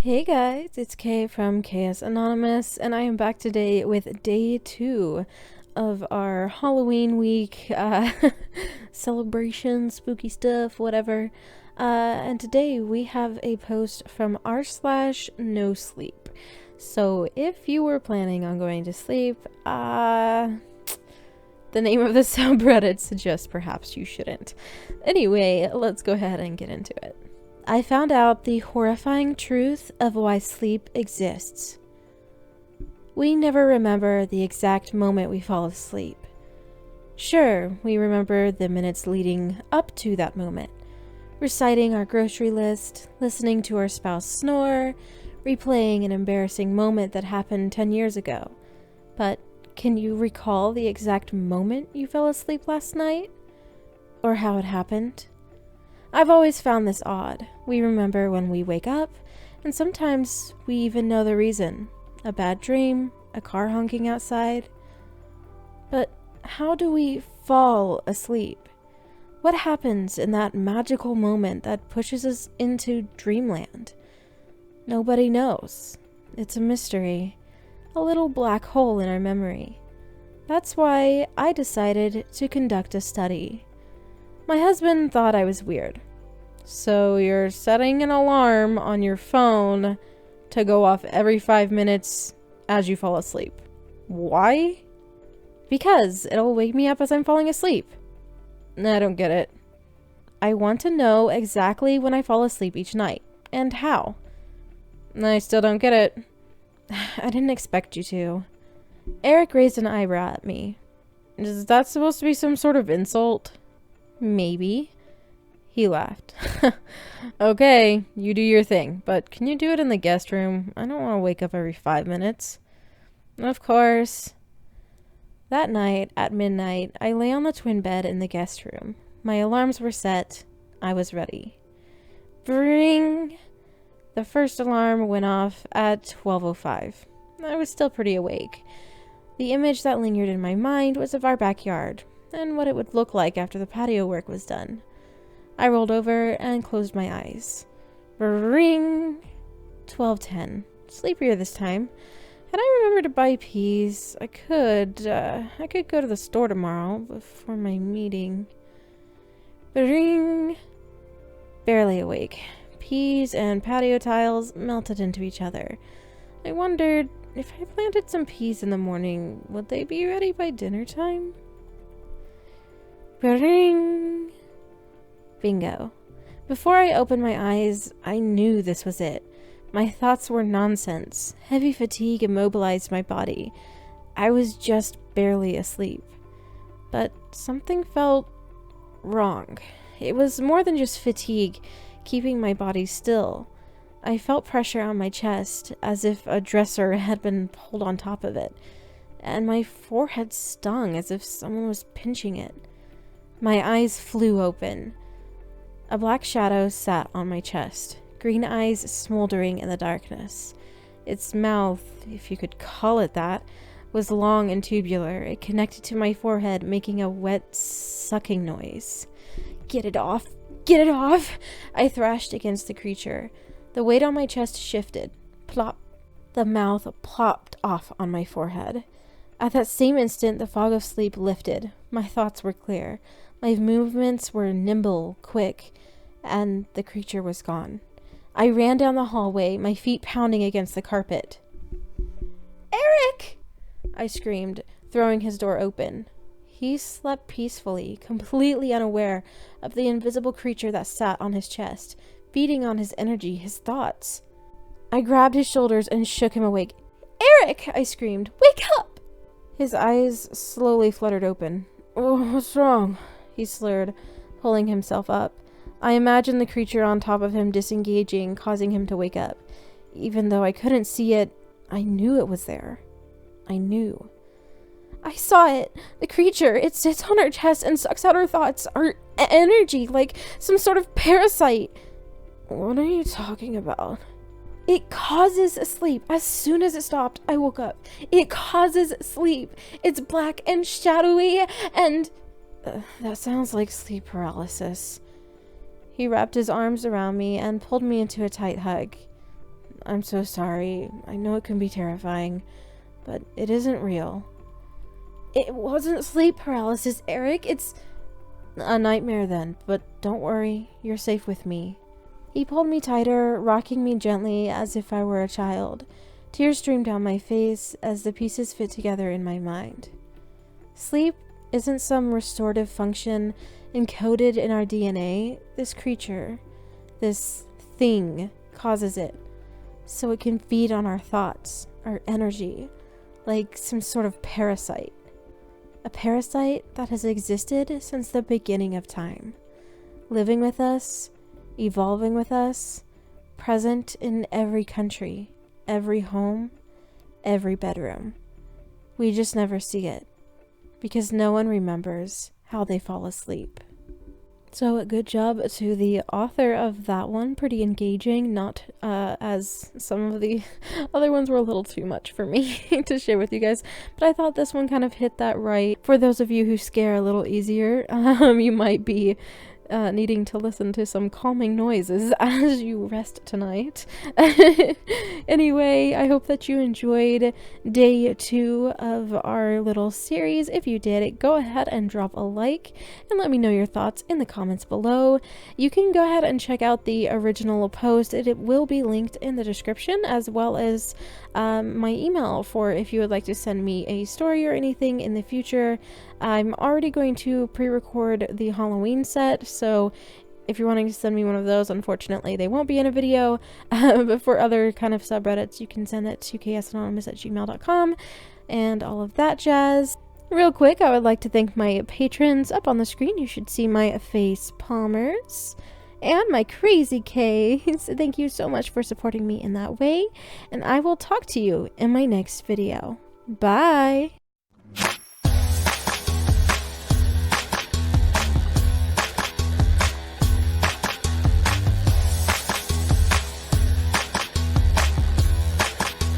Hey guys, it's Kay from KS Anonymous, and I am back today with day 2 of our Halloween week celebration, spooky stuff, whatever. And today we have a post from r/NoSleep. So if you were planning on going to sleep, the name of the subreddit suggests perhaps you shouldn't. Anyway, let's go ahead and get into it. I found out the horrifying truth of why sleep exists. We never remember the exact moment we fall asleep. Sure, we remember the minutes leading up to that moment, reciting our grocery list, listening to our spouse snore, replaying an embarrassing moment that happened 10 years ago. But can you recall the exact moment you fell asleep last night? Or how it happened? I've always found this odd. We remember when we wake up, and sometimes we even know the reason. A bad dream, a car honking outside. But how do we fall asleep? What happens in that magical moment that pushes us into dreamland? Nobody knows. It's a mystery. A little black hole in our memory. That's why I decided to conduct a study. My husband thought I was weird. So you're setting an alarm on your phone to go off every 5 minutes as you fall asleep. Why? Because it'll wake me up as I'm falling asleep. I don't get it. I want to know exactly when I fall asleep each night, and how. I still don't get it. I didn't expect you to. Eric raised an eyebrow at me. Is that supposed to be some sort of insult? Maybe. He laughed. Okay, you do your thing, but can you do it in the guest room? I don't want to wake up every 5 minutes. Of course. That night, at midnight, I lay on the twin bed in the guest room. My alarms were set. I was ready. Bring! The first alarm went off at 12:05. I was still pretty awake. The image that lingered in my mind was of our backyard, and what it would look like after the patio work was done. I rolled over and closed my eyes. Ring! 12:10. Sleepier this time. Had I remembered to buy peas, I could go to the store tomorrow before my meeting. Ring! Barely awake. Peas and patio tiles melted into each other. I wondered, if I planted some peas in the morning, would they be ready by dinner time? Ring! Bingo. Before I opened my eyes, I knew this was it. My thoughts were nonsense. Heavy fatigue immobilized my body. I was just barely asleep. But something felt wrong. It was more than just fatigue keeping my body still. I felt pressure on my chest, as if a dresser had been pulled on top of it, and my forehead stung as if someone was pinching it. My eyes flew open. A black shadow sat on my chest, green eyes smoldering in the darkness. Its mouth, if you could call it that, was long and tubular. It connected to my forehead, making a wet, sucking noise. Get it off! Get it off! I thrashed against the creature. The weight on my chest shifted. Plop. The mouth plopped off on my forehead. At that same instant, the fog of sleep lifted. My thoughts were clear. My movements were nimble, quick, and the creature was gone. I ran down the hallway, my feet pounding against the carpet. Eric! I screamed, throwing his door open. He slept peacefully, completely unaware of the invisible creature that sat on his chest, feeding on his energy, his thoughts. I grabbed his shoulders and shook him awake. Eric! I screamed. Wake up! His eyes slowly fluttered open. Oh, what's wrong? He slurred, pulling himself up. I imagined the creature on top of him disengaging, causing him to wake up. Even though I couldn't see it, I knew it was there. I knew. I saw it. The creature. It sits on our chest and sucks out our thoughts, our energy, like some sort of parasite. What are you talking about? It causes sleep. As soon as it stopped, I woke up. It causes sleep. It's black and shadowy and... that sounds like sleep paralysis. He wrapped his arms around me and pulled me into a tight hug. I'm so sorry. I know it can be terrifying, but it isn't real. It wasn't sleep paralysis, Eric. It's a nightmare then, but don't worry. You're safe with me. He pulled me tighter, rocking me gently as if I were a child. Tears streamed down my face as the pieces fit together in my mind. Sleep isn't some restorative function encoded in our DNA. This creature, this thing, causes it, so it can feed on our thoughts, our energy, like some sort of parasite. A parasite that has existed since the beginning of time, living with us, evolving with us, present in every country, every home, every bedroom. We just never see it, because no one remembers how they fall asleep. So a good job to the author of that one. Pretty engaging, not as some of the other ones were a little too much for me to share with you guys. But I thought this one kind of hit that right. For those of you who scare a little easier, you might be needing to listen to some calming noises as you rest tonight. Anyway, I hope that you enjoyed day 2 of our little series. If you did, go ahead and drop a like and let me know your thoughts in the comments below. You can go ahead and check out the original post. It will be linked in the description, as well as my email for if you would like to send me a story or anything in the future. I'm already going to pre-record the Halloween set, so if you're wanting to send me one of those, unfortunately they won't be in a video, but for other kind of subreddits, you can send it to ksanonymous@gmail.com and all of that jazz. Real quick, I would like to thank my patrons. Up on the screen, you should see my face palmers and my crazy K's. Thank you so much for supporting me in that way, and I will talk to you in my next video. Bye!